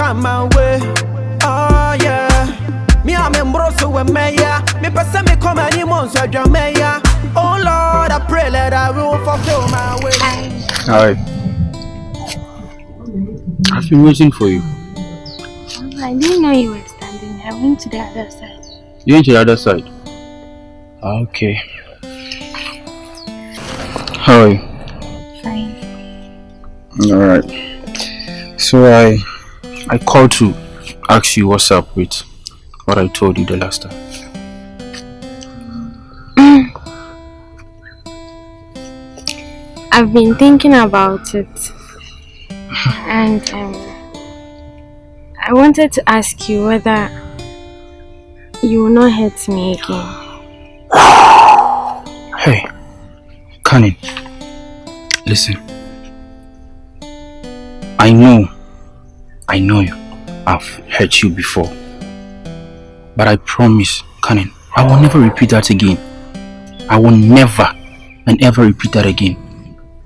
come my way. Oh yeah. Me I'm in broso with Maya. Me person me come any months with your Maya. Oh Lord, I pray that I will fulfill my way. Hi. I've been waiting for you. I didn't know you were standing. I went to the other side. You went to the other side? Okay. How are you? Fine. Alright. So I called to ask you what's up with what I told you the last time. I've been thinking about it. And I wanted to ask you whether you will not hurt me again. Hey, Kanin, listen. I know you. I've hurt you before. But I promise, Kanin, I will never repeat that again. I will never and ever repeat that again.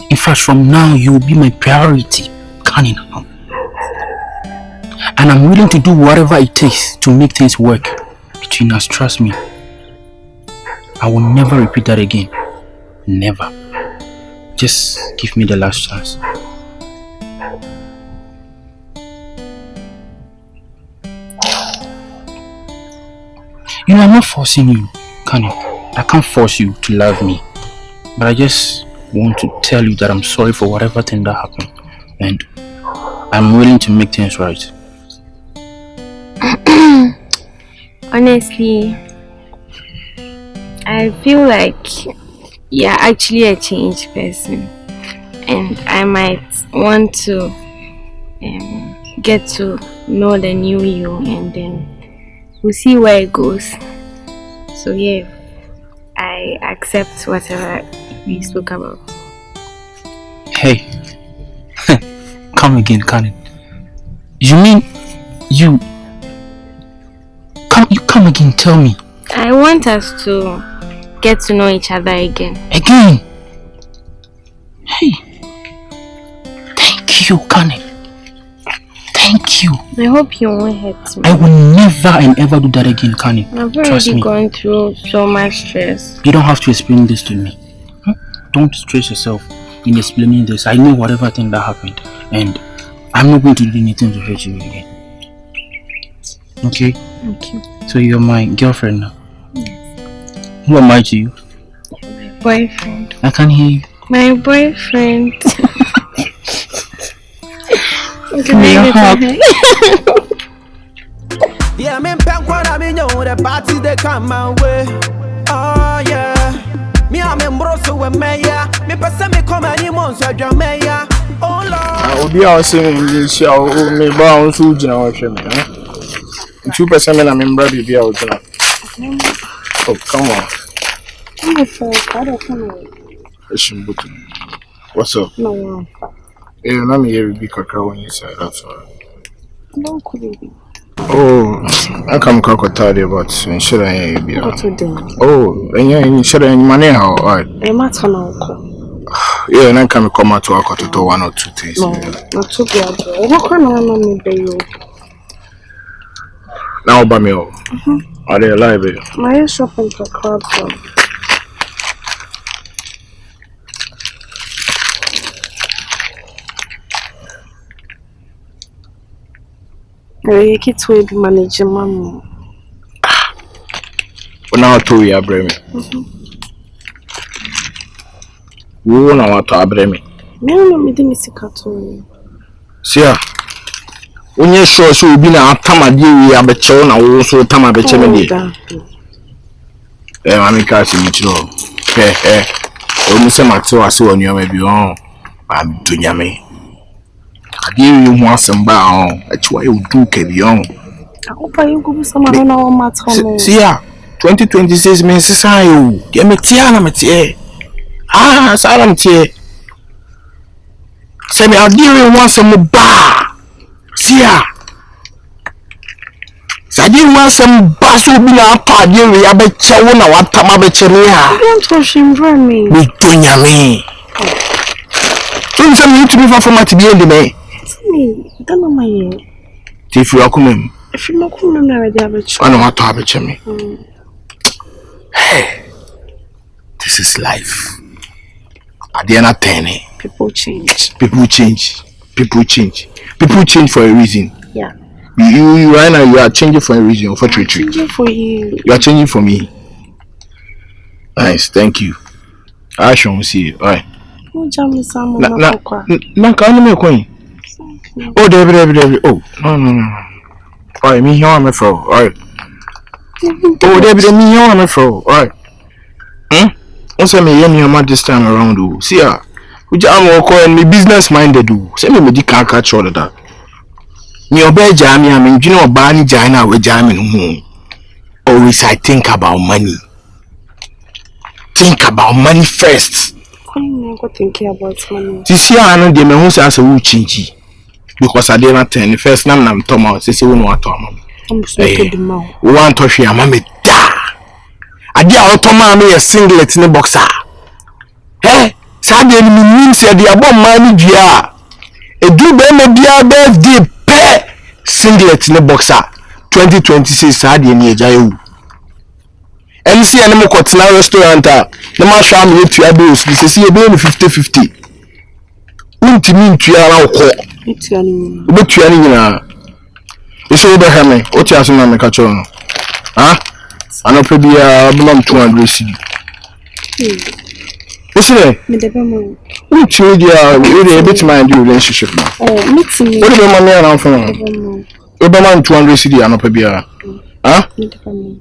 In fact, from now, you will be my priority, Kanin. And I'm willing to do whatever it takes to make things work between us, trust me. I will never repeat that again. Never. Just give me the last chance. You know, I'm not forcing you, Kanin. I can't force you to love me. But I just want to tell you that I'm sorry for whatever thing that happened. And I'm willing to make things right. Honestly, I feel like you're actually a changed person. And I might want to get to know the new you, and then we'll see where it goes. So yeah, I accept whatever we spoke about. Hey, come again, Kanin. You mean you come again? Tell me. I want us to get to know each other again. Again? Hey, thank you, Kanin. Thank you. I hope you won't hurt me. I will never and ever do that again, Kanin. I've Trust already me. gone through so much stress. You don't have to explain this to me. Don't stress yourself in explaining this. I know whatever thing that happened, and I'm not going to do anything to hurt you again. Okay? Thank you. So you're my girlfriend now? Yes. Who am I to you? My boyfriend. I can't hear you. My boyfriend. Give me a hug. Yeah, I'm in Pankwan, I mean, the party they come my way. Oh yeah. Me I'm in broso with Maya. Me person me come any months with your Maya. Oh Lord. I will be out saying this show me bound to generation. 2% and I'm in brother be out now. Oh, come on. What's up? No. Yeah, let me hear you be kakra when you say that's all. No, could it be? Oh, I come crocodile but should I be out? Oh, and you should I money how? Alright. Yeah, and I come out to our to 1 or 2 things. No, not too bad. What can I know? Now, by me, are they alive? My shopping for crowd. I get to be manager, mama. Now, 2 years, Bremy. We won't want to Bremy. No, me didn't see cartoon. Seer, when you saw so be now, Tamadi, we have a chow now, also Tamabeche. I'm in catching you. Almost a matter I saw on you, maybe on. I'm doing me. I didn't even want some bound. That's why you do carry on. I hope I go some other matter. Seer, 2026 means society. Get me Tiana, Mathieu. Ah, Salam Tier. Say me, I didn't want some bar. Seer. I didn't want some basso be out of you. I bet you won't want to have a chimney. Don't push him from me. Me, Tonya, me. Don't send me to move from my to be in the May. Me, don't know my ear. If you are coming, if you not come, I'm already have a I know what to have a me. Hey, this is life. At the end of 10, people change. People change. People change. People change for a reason. Yeah. You right now, you are changing for a reason. For changing for you. You are changing for me. Nice, thank you. I shall see you. All right. Oh, Jamie, Sam, na can't make coin. Oh, David. Oh, no. All right, me here on my phone. All right. Oh, David, me here on my phone. All right. Once I may hear this time around, do see ya. Which I'm calling me business minded. Do send me the car catch all of that. Me obey Jamie. I mean, you know, Barney Jana with Jamie. Always I think about money. Think about money first. I'm not thinking about money. This year I know the man who says a change because I did not turn the first name I'm Thomas. They say we know what Thomas. I'm speaking the mouth. One to share, mammy. I did automate a singlet in the boxer. Hey, Sunday means that the above money jar. A do them dear birthday pay singlet in the boxer. 2026 Saturday near Jayu. And see animal cut now restaurant. The man show me to your bills. This is a bill 50-50. Unti mean to your alcohol. It's any. But you are. It's over Hammy. What you are saying, make a chon. Huh? I know maybe belong 200 CD. Listen, which media really a bit mind your relationship now? Oh, meet me. What do you money around for? About 200 CD, I know maybe. Huh?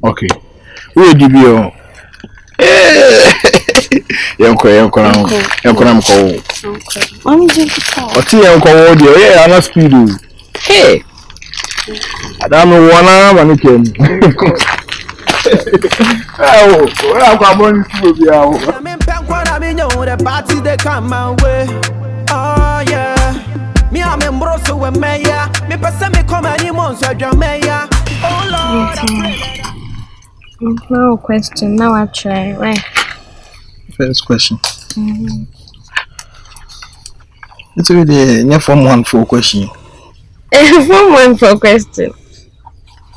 Okay. Where did you? Uncle. Mommy, just what's your uncle audio? Yeah, I'm not speed. Hey, I don't know one came. Oh, I'm going to be out. I'm in Pankwana, I know the party they come my way. Oh, yeah. Me, I'm in Brosso with Maya. Me, person me come any months with your Maya. Oh, Lord. No question. Now I try. Right. First question. It's really a form 1 for question. Form 1 for question.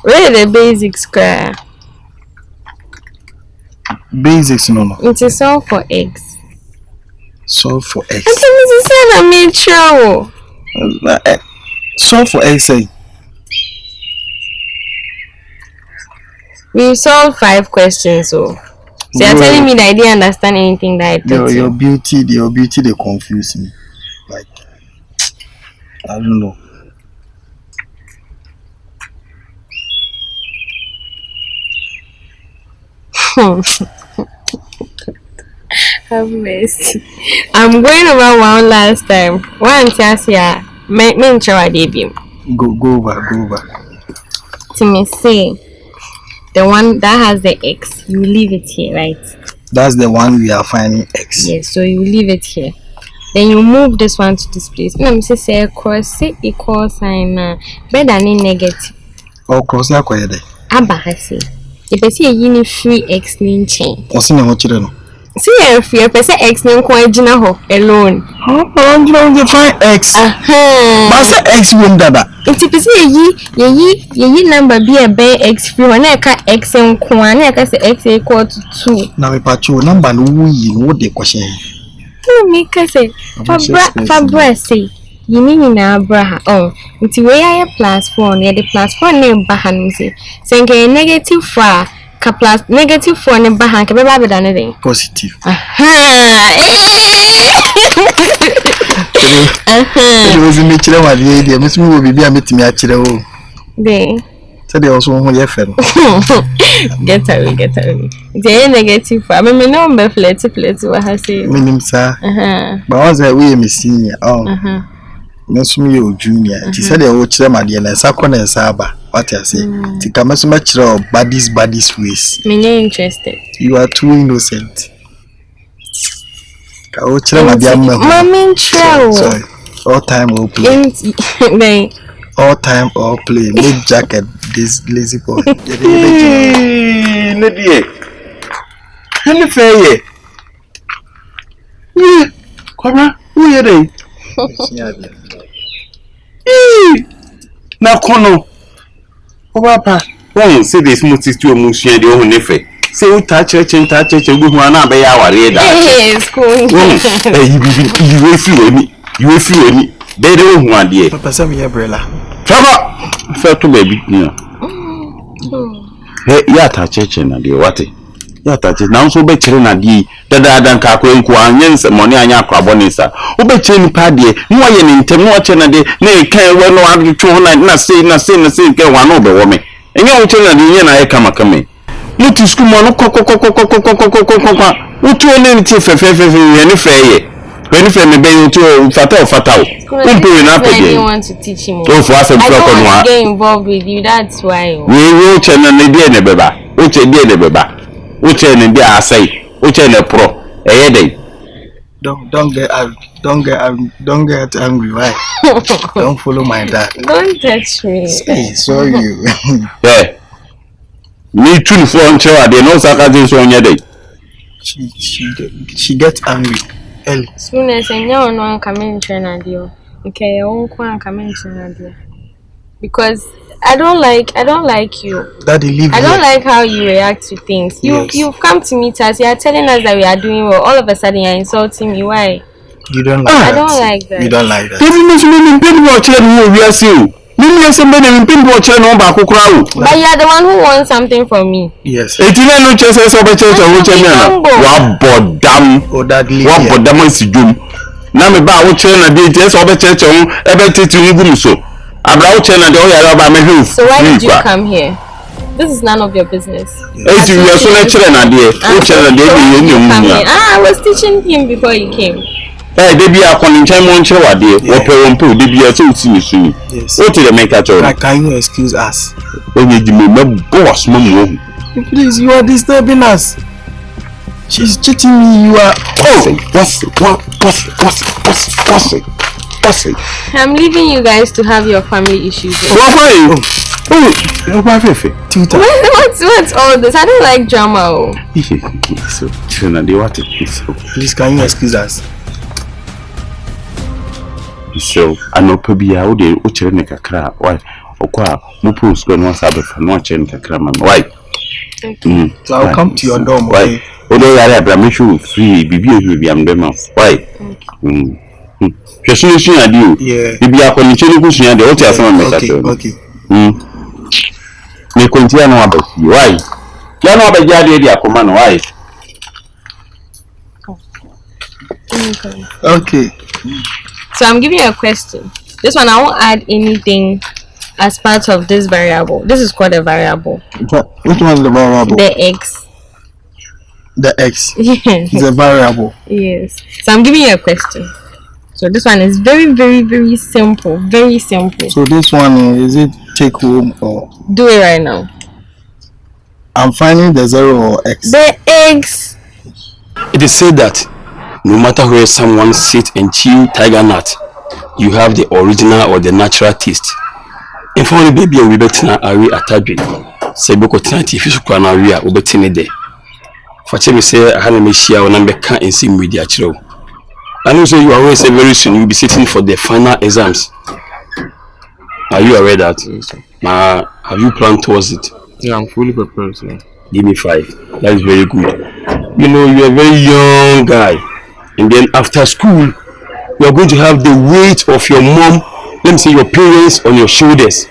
Where the basic square? Basics, no. It is all for X. Solve for X. I think it's a mutual. Solve for X, say. We solved 5 questions, so you're telling me that I didn't understand anything that I taught you. Your beauty, they confuse me. Like, I don't know. Have mercy. I'm going over one last time. One chance here. Me show debut. Go over. To me say the one that has the X, you leave it here, right? That's the one we are finding X. Yes, so you leave it here. Then you move this one to this place. Let me say cross equal sign better than a negative. Oh, cross na kwa yede. Aba hasi. If I see a uni free X nin chain. What's in the children? See a free person X nin kwa jina ho alone. How long you find X? But say X won't dada. If you see ye number be a bay X free one eka X and kwa na eka say X equal to 2. Now we patrol number no you know the question. No me ka say Fabra say you mean na Abraham. Oh, it's where +4 near the +4 name bahan say. Say negative 4 ka plus negative 4 ne bahan ka be ba da ne Positive. It was in the children what the idea. Miss me will be a meeting me at Chile. They said they also want your friend. Get away. They negative 4. I mean, no, me flat what I say. Minim, sir. But once I will be senior. Oh, Miss me, you junior. She said they would tell my dear and Sakon and Saba. What I say, to come as much of buddies ways. Me not interested. You are too innocent. I will tell my dear Mommy, sorry. All time or play. All time or play. Make jacket this lazy boy. Lydia. Any fair. Come on, who are they? na kono papa won say this muti to mu hia de ohun nefe say o ta cheche go hu ana be ya ware da Yes, cool. You will feel any. They don't want the Papa, some umbrella. Papa, fell to baby. Hey, yata cheche na dear, what? Yata cheche now so better na di. Dada kakwe nkuanyens money anya kwabonisa. Ubeche ni padie. Nwa ye ni ntem nwa che na de na kan we no adu 200 na say ke wan be wo me. Enye wo che na de nye na ye kama kame. Mutu school mo no kokko. Utu ole nti fefe ye ni feye. When you me be to fatal. I want to teach him. Oh, for us I don't want to get involved with you. That's why. We will channel the dear nebeba. Uche dear nebeba. Uche and dear say. Uche and pro. A day. Don't get angry. Why? Don't follow my dad. Don't touch me. Sorry. Yeah. Me too for on chair. They know sarcasm on your day. She gets angry. Soon as I know no come in China deal. Okay, I won't come in China deal. Because I don't like you. Daddy, leave I don't like how you react to things. You've come to meet us. You are telling us that we are doing well. All of a sudden, you're insulting me. Why? You don't like that. I don't like that. You don't like that. But you are the one who wants something from me. Yes. What na me ba wo chere na dey just obe chere on ebe titi ngum so abra wo chere na dey o yara ba me hu. So why did you come here? This is none of your business. Eh you so na chere na dey wo chere na dey be you I was teaching him before you came. Eh dey be akon nchan mo chere wa dey wo pe won pe dey be so uti mi suni. What did they make at all? Can you excuse us? Onye di me boss mo mo. Please, you are disturbing us. She's cheating me. You are. Oh, what's it? I'm leaving you guys to have your family issues. Why? What's all this? I don't like drama. So, please, can you excuse us? So, I know Pabia, how they utter make a crap. Why? Okwa, Mupus going once out of watching a cram. Why? So, I'll come to your dorm. Why? Although I have a free, be am them. Why? Just I do. Yeah. If you are continuing to see the hotel, okay. Me continue no about you. Why? You know about the command. Why? Okay. So I'm giving you a question. This one I won't add anything as part of this variable. This is called a variable. Which one is the variable? The x. The x. Yes. It's a variable. Yes. So I'm giving you a question. So this one is very, very, very simple. Very simple. So this one is it take home or? Do it right now. I'm finding the 0 or x. The x. It is said that no matter where someone sits and chew tiger nut, you have the original or the natural taste. If only baby we betina ari atabi, say boko tinati fish kwana ari a obetine de. Fache me say I had me share on number can in sim with their chiro. I know say you are always say very soon you'll be sitting for the final exams. Are you aware that? Yes, have you planned towards it? Yeah, I'm fully prepared, sir. Give me 5. That is very good. You know, you're a very young guy. And then after school, you are going to have the weight of your mom, let me say your parents on your shoulders.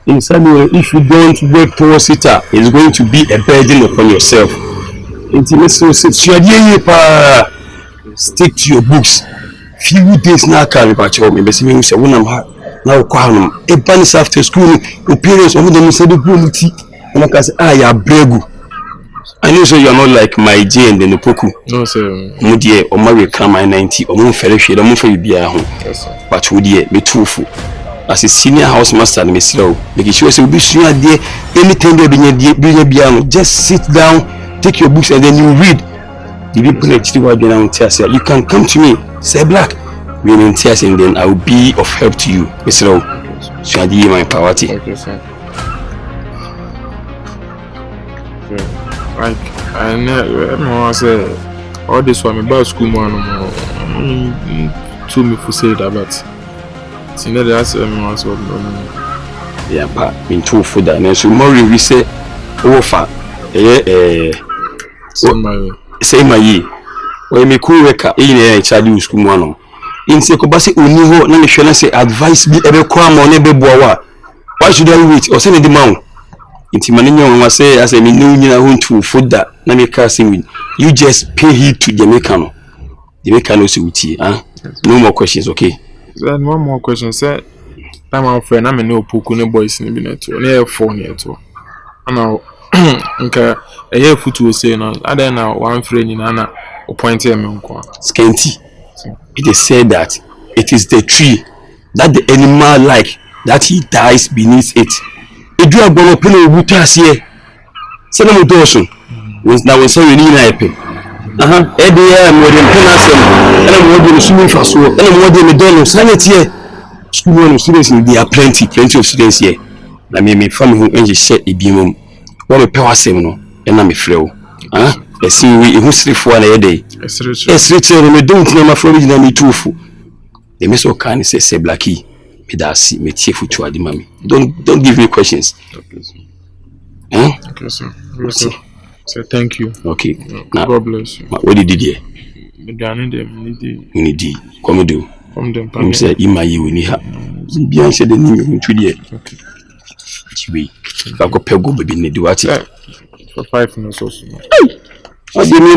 In some way, if you don't work towards it, it's going to be a burden upon yourself. Stick to your books. Few days now can be patched up. Maybe you say, when I'm now calm. A bunch after school, your parents only them say the quality. And I can say, you're bregu. I know so you're not like my J and then Opoku. No, sir. Mudie or Mario Kama 90 or Moon Fellowship, or Moon for you be a home. Yes, sir. But Woodie, be truthful. As a senior housemaster, Miss Slow, making sure so be sure dear anything they be just sit down, take your books and then you read. The people actually were down tears. You can come to me, say black, be in tears, and then I will be of help to you, Miss Slow. So I give my poverty. Okay, sir. Like I never say all this one about school man to me for say that but see that that's was Yeah, pa, into food and so more we say over say my ye. When me cool worker in a child school one. In say kobasi uniho na me hwe say advice bi ebe kwa ma na ebe boa. Why should I wait or send the man? Inti maninyo mama say as me no nyina ho ntu food that na me ka say you just pay heed to Jamaica no. Jamaica no say uti, no more questions, okay? Then one more question, sir. I'm our friend. I'm no Opoku no boys in the net. Near 4 near to. I know. Okay. A year foot will say no. I don't know one friend in Anna or point him on. Scanty. It is said that it is the tree that the animal like that he dies beneath it. If you are going to pay wutas here, send them to us. Now we say you need a pen. Every year more than penasem. And I'm more than swimming for so. And I'm more than a dollar. Sanity. School students they are plenty of students here. Na me family who enje share e bi mum. Wo me pe wasem no, e na me frɛ wo. E si we who srifo na ye dey. Esriche me don't na ma from na me tufu. The me so can say blacky. Me da si me tie futu ade mami. Don't give me questions. Okay, sir. So thank you. Okay. Now, God bless you. What did you do? Iddi. Come do. I'm say ima yi we ni ha. Bia nse de ni me ntwi de. Okay. Chibi. Ba go pego baby ne di wati. For 5 minutes also. O de me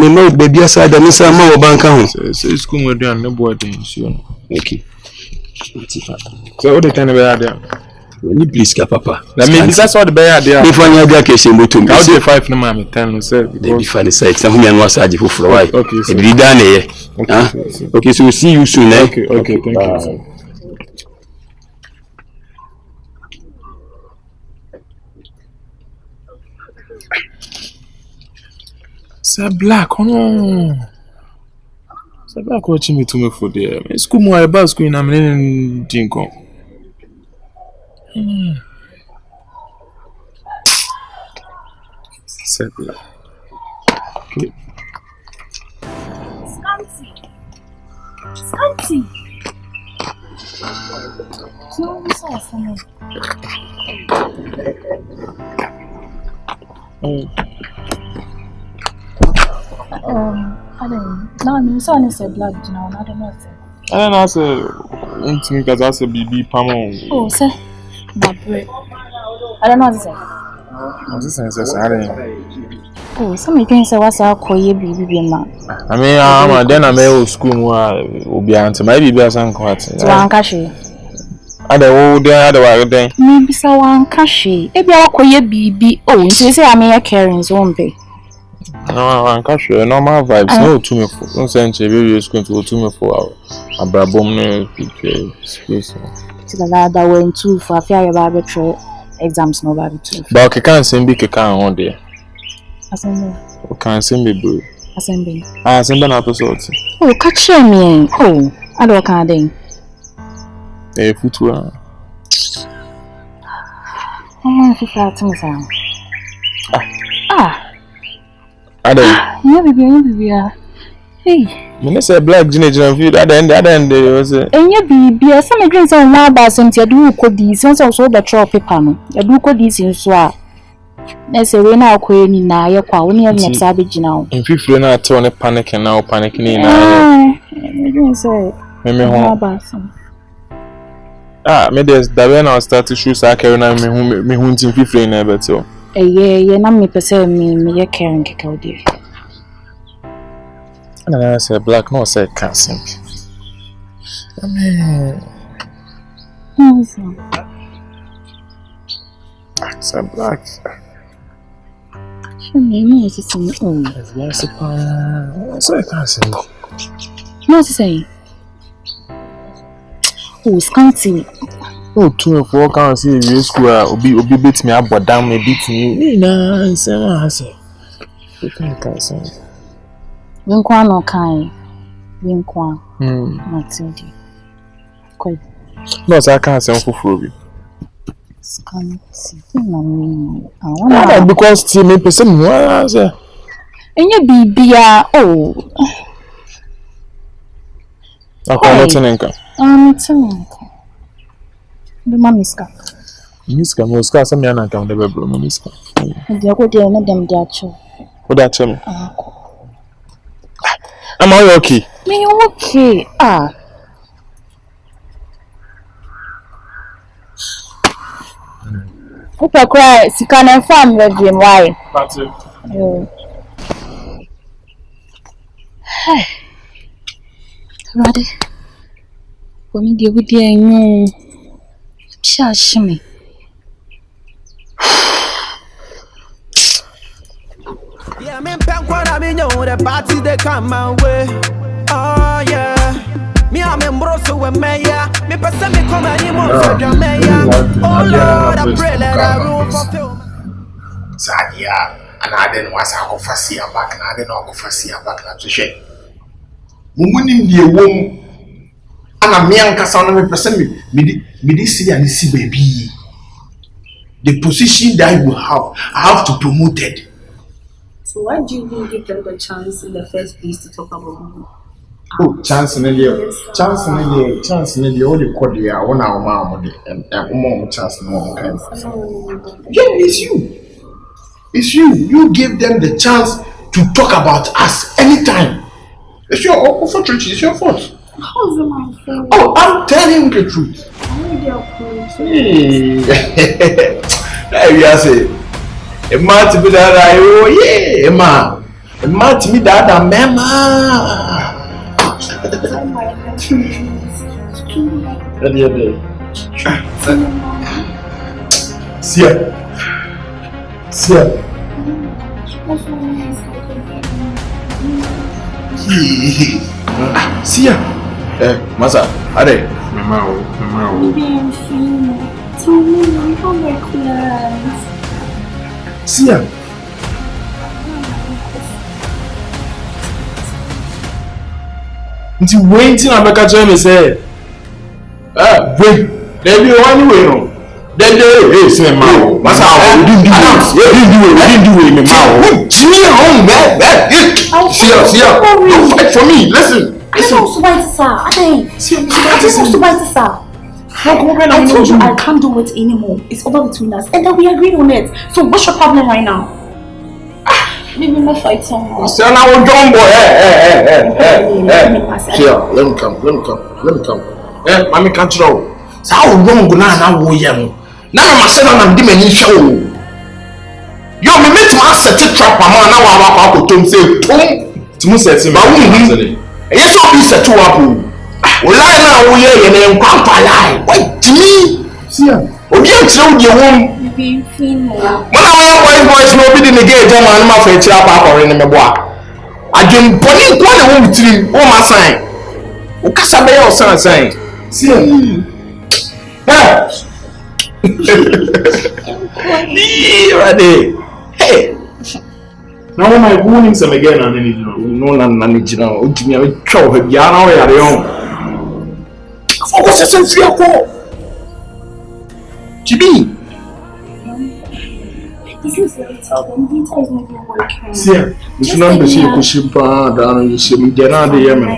mo baby aside me say ma wo banka ho. Say school mo do an ne boy den so. Okay. So what the time be there? We need please ka papa. Na me that's all the be there. If one ya ke shembo to me. How do 5 na ma me 10 say. They be funny side. Some me no asaje foforo why. Okay. E bi da na ye. Okay, so we'll see you soon, eh? Okay, thank you, sir. Sir Black, oh no. Sir Black watching me to me for there. School more about school in American Jinko. Sir Black. Okay. Scanty. So what's up for me? I don't know. No, son is a black, you know. I don't know. I don't know. Say, because I say BB Pamo. Oh, sir, but I don't know what to say. I was just saying, oh, some things say what's our koye BB man. I mean, then I may school will be answer. Maybe be a son quite. So I'm cashy. Other old day. Maybe so I'm cashy. If you are koye BB, oh, you say I may a caring zone pay. No, I'm cashy. Normal vibes. No, to me for. Don't say baby is going to go to me for a brabom space. To the lad that went too for a fair arbitrary exams, no barbecue. But okay, can't send big account on there. Assembly. Can't send me, bro. Assembly. Send an episode. Oh, catch me. Oh, I don't can't ding. Eh, footwear. Oh, if you things down. I don't. Yeah, hey. When they say black generation view, at the end, they was it. And you be some drinks on my bus and you do code these sense also the troll paper. You do code these in swap. Let's say we now queen now, you're only a savage now. If you feel not to panic and now panicking now. I say, maybe home. Maybe there's the when I start to shoot, I carry me hunting 50 never so. Yeah, not me per se, me, caring kick out there. And I say black, no, say can't sing. I mean, say black. Me, is it in oh, yes, so I can't sing. What's he saying? Oh, Scanty. Oh, 2 and 4 can't see you square, or be beat me up, but down me beat me. No, I say, you can't sing. Winkwan no kai. Winkwan. Matilde. Quite. No, I can't sing for free. Scanty. I want because to me, person, what say? And you be oh. I can't not it's an uncle. The mommy's car. Miska, Mosca, some young account of a Miska. And you go there and them there too. What that tell me? Am I okay? Me okay. Okay, cry. She can inform you why. That's it. Hey. Ready? For me, dear, with you, shush me. Yeah, me punk what I mean, the party they come my way. Oh yeah. Me I'm in Brosso with Maya. Me person me come anymore for the Maya. Oh Lord, I pray that I will fulfill. Sadia, and I didn't was a fancy back, and I didn't know fancy back to shake. Mumunim the womb. And a mere person me person me see and see baby. The position that I will have, I have to promote it. So why do you even give them the chance in the first place to talk about me? Oh, chance in the chance in the only cordia, 1 hour mom, and more chance no kind. Yeah, it's you. It's you. You give them the chance to talk about us anytime. It's your fault, it's your fault. How's it my fault? Oh, I'm telling the truth. There you say. A man to be that oh yeah, man. A man to be that mema. Seer. Seer. Masa, are. Mama. Tell me how my class. Seer. Nti waiting abeka tell me say Wait. There be one way no. Hey, say man. Masa, we didn't do it, man. Chini home, man. Seer. Don't fight for me. Listen. I don't want to sir. I don't want to sir. I told you I can't do it anymore. It's over between us, and then we agreed on it. So what's your problem right now? Maybe my fight someone. Say now, John boy. Seer, let me come. Mommy can't throw. So how wrong go now wo yam. Now I must say na ndi mani show. Yo me meet to set a trap mama na wa ko tom say tom. Timu set me. Ba wu yes so be set to up. O lie na wo ye na enkwampa lie. Wait to me. Seer. Obi am tire wo wom. Be fin mo. Mana boys no be the gate jam an ma fa tire apa akore ne mebo a. Adwen boni kwa ne wo tiri wo ma sign. O kasa be yo sign. Seer. Ready. Hey. Now my warning some again and then No, Jimmy, I chow him. Yana, we are focus is in fear. Jimmy. This is the problem. Details may be working. Seer, you should not be seeing Kushimpa down. You see me, they're not the Yemen.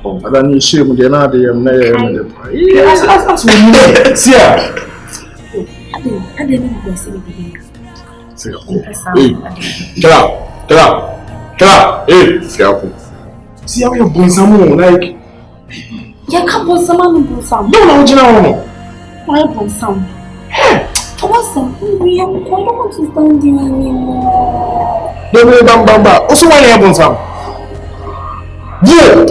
I don't need shame, they're not the Yemen. Yes, Seer. I didn't go see the Get out. Hey, careful. See how you're doing some like. Yeah, can't put some on the some. No. Why put some? What's some? We don't want to stand in anymore. Bamba. Also, why you have some? Yeah.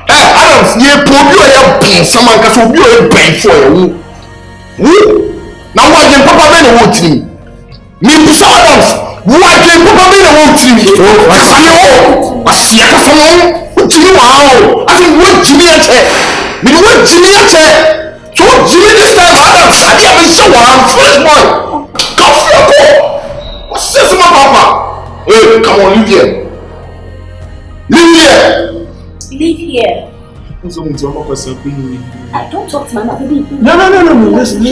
Adams, you put your pen, someone can show you a pen for you. Now, what can Papa Ben want me? Me, Adams. Why can Papa Ben want me? I see a person. What do you want? I think what Jimmy at me, what Jimmy at so Jimmy this time, Adams, I can't show one first one. Come for your call. What's this, my Papa? Hey, come on, leave here. Don't talk to my mother. No. Listen.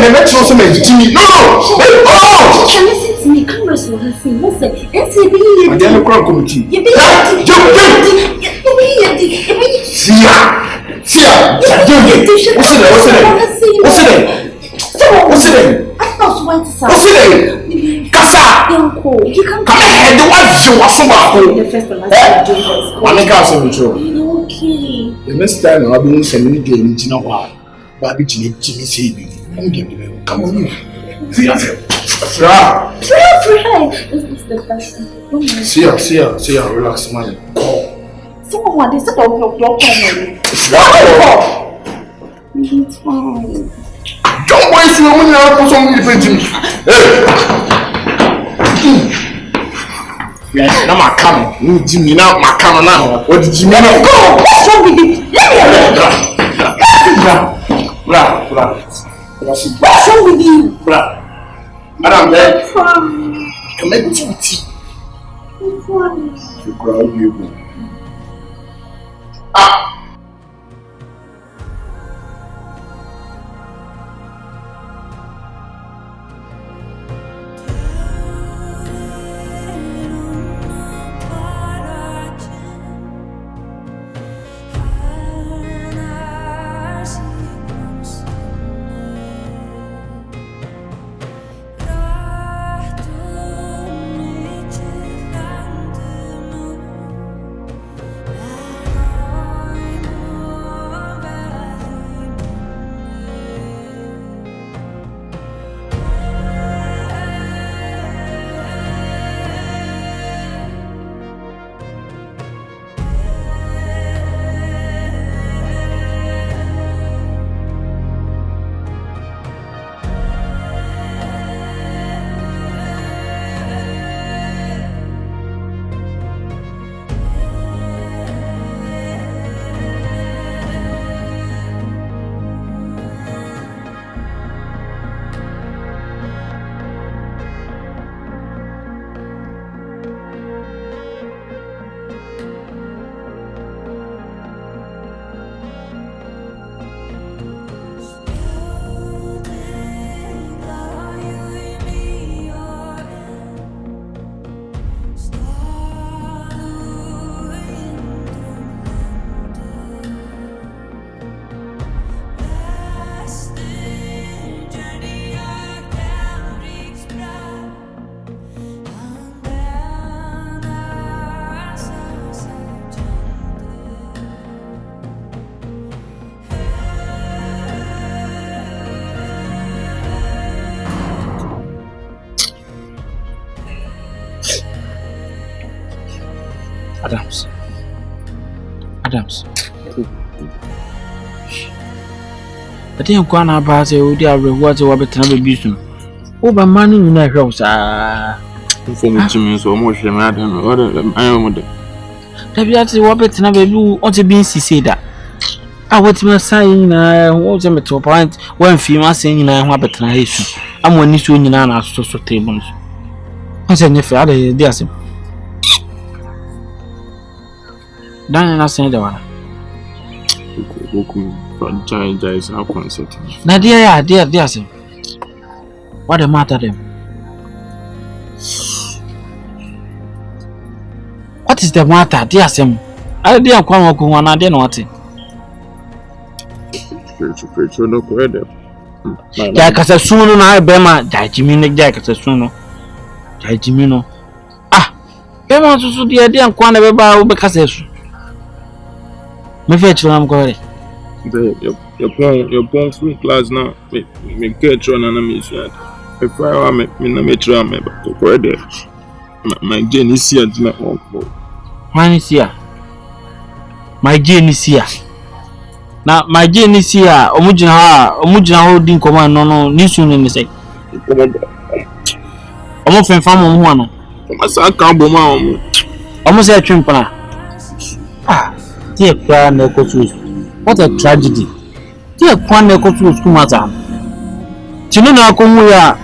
Let's also make Jimmy. No. Can you listen to me? Come listen to her sing. Listen. NCB. I didn't call committee. What's it? What's it? I thought went to What's it? Kasa! Uncle, you can't come ahead, the one you want to the first and last time doing this. Okay. The next time I'll be doing some mini game in China. Baby Jimmy say, come on. See ya. It's the person. See ya, relax, man. Someone want this to your it's fine. Don't waste your money out for somebody to pay Jimmy. Yes, now my camera. Jimmy now, my camera now. What did Jimmy now? Go! What's wrong with it? Let me alone. What's wrong with you? Madam, there. Promise. Come make tea. Promise. You crowd you. Adams. But then Kwana about a reward or better abuse. Over money in a house. For me, Jimmy, so much. I don't know what I am. Have you actually what better never do on to be say that? I want to say, what's a to a point when female saying I want better. I'm one issue in an social tables. I said, if I dare say. Dan na sen da wana. Opoku franchise our concept. Na dia say. What the matter them? What is the matter? Dia say. I dey akwa ko wana dey no what? Preach no ko ede. Ja kasa sunu na be ma jajimi ne ja kasa sunu. Jajimi no. Ah. Be ma susu dey akwa na be ba wo be kasa su. Me fetch am go there. Your point free class now. Me get run and me share. If I want me na me try me but go there. My Jane is here to not work. When is here? My Jane is here. Na my Jane is here. Omujina holding command no ni sunu ni say. Omo fen fam omo ho ano. Asa kan bo ma omo. Omo say twempana. Ah. What a tragedy. Dear Kwan Ecotus Kumata. Chilena Kumuya,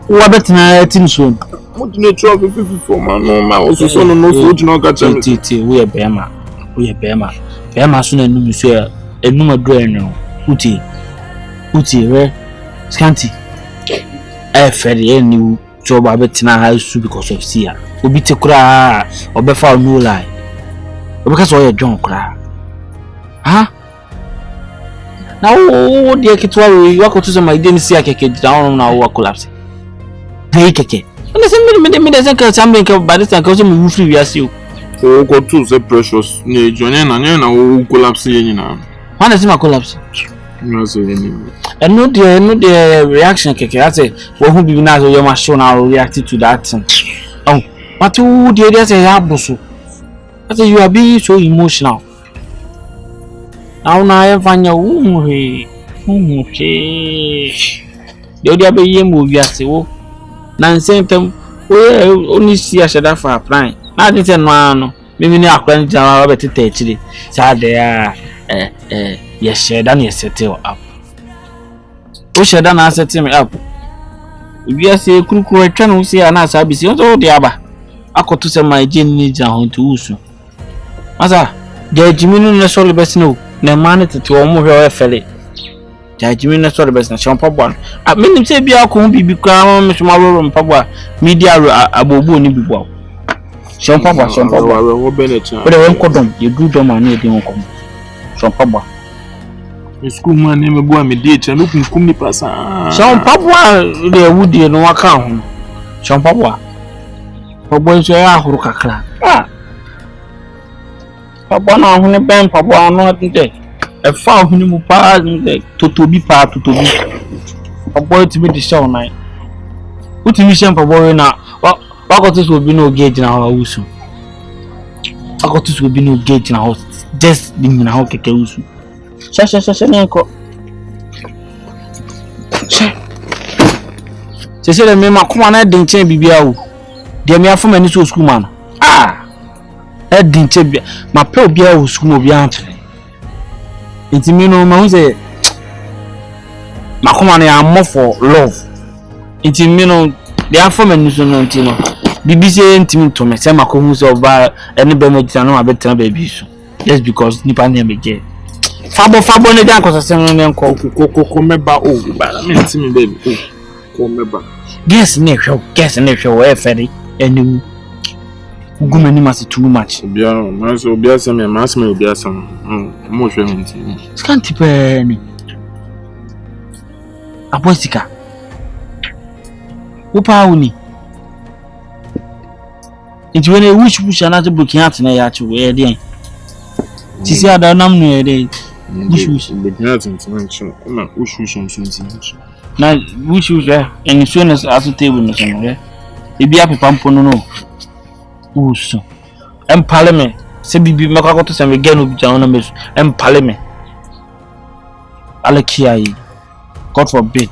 Wabetina Tinson. What in a trouble for my also son no food no catch we are Bema. Bema soon and Monsieur, a number drain. Uti, where Scanty. I fed a new job Abetina house because of Seer. Ubite cry or before no lie. Because all your junk cry. Now, oh, dear Kitwa, you walk to my didn't see a keke down on our collapse. Hey, keke. And the same minute, something by this time, because I'm free as you. Oh, go to the precious. Nay, Johnny, and I know collapse in now. One is my collapse. And no, the reaction, keke. I say, well, who be now your machine now reacted to that. Oh, but who did I say, Abuso? I say, you are being so emotional. Now I find your okay. The other be movie as well. Nansen them only see a shadow for a prime. Not this and one. Maybe not a job at 30. Sad there. Yes, share done yes, set up. Oh, share done as set him up. We are say, cook return, we see an answer. Be seen all the other. I could to send my genie down to Usu. Mother, the Jimmy no solely best no. Na man to almost your felly. Jimmy na sorry best na champa one. I mean say be akon bibi kwa me tomorrow room papa media abobu ni bibo. Champa wo benet na. But when kodom you do dom an e dey kom. Champa ba. School man na me bo am dey che no kunkum ni pasa. Champa ba dey wudi no waka ho. Champa ba. Papa so ya ahuru kakra. Papa na ho ne ben papa no ade. E fa ho ni mu pa totobi. Papa ti be the show nine. Utimi shem papa na wa go to so bi no gauge na ho usu. I got to be no gauge na ho just the na ho keke usu. Sha na ko. Se le me makoma na den chen bibia wo. De me afo mani so school man. Din chen bia. Ma pe obia wo school obia antre. Intimi no ma hu say makoma na am for love. Intimi no de afo mani so no ntino. Bibi say intimi to me say makomu so ba ene be medita no abetena ba bi so. Just because nipa na me je. Fabo ne dan kwasase no ne nko Ko meba o ba me ntimi baby. Ko meba. Guess ne hwe we fere enu. Gumani must too much. Obia some me mas me obia some. Mo hwe me ntimi. Scanty penny. Aposika. Upa uni. It when a wish push another book out na ya chu we dey. Ti si ada nam no e dey. Wish. But not ntimi ncho. Ma wish ntimi. Na wish and so na at table no so no. E bia papa mpo no no. Uso. Parliament. Se bibi makako to se me genu bi jana mesu. Parliament. Alekia yi. God forbid.